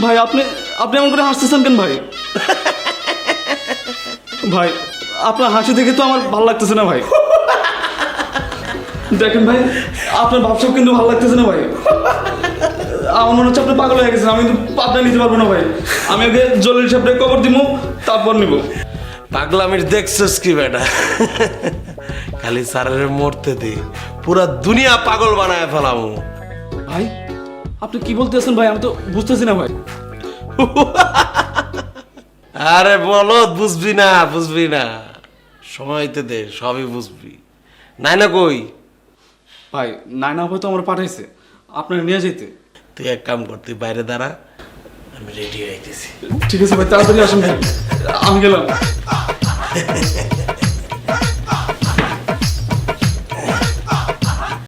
ভাই আপনি আপনি এমন করে হাসতেছেন কেন ভাই? ভাই আপনার হাসি দেখে তো আমার ভালো লাগতেছে না ভাই। দেখেন ভাই আপনার ভাবসাব কিন্তু ভালো লাগতেছে না ভাই। আমার মনে হচ্ছে আপনি পাগল হয়ে গেছেন। আমি কিন্তু পাবনা নিতে পারবো না ভাই। আমি আগে জলিল সাহেবকে কবর দিব, তারপর নিব। পাগলামির দেখছস কি বেটা? খালি স্যারের মরতে দে, পুরা দুনিয়া পাগল বানায় ফেলামু। ভাই আপনি কি বলতেছেন ভাই? আমি তো বুঝতেছি না ভাই। আরে বলো, বুঝবি না বুঝবি না, সময়তে দে, সবই বুঝবি। নাই না কই? ভাই নাইনা হয়তো আমার পাঠাইছে আপনার নিয়ে যেতে। তুই এক কাম কর, তুই বাইরে দাঁড়া, আমি রেডি হইতেছি। ঠিক আছে ভাই, তাড়াতাড়ি আসেন ভাই। আমি গেলাম।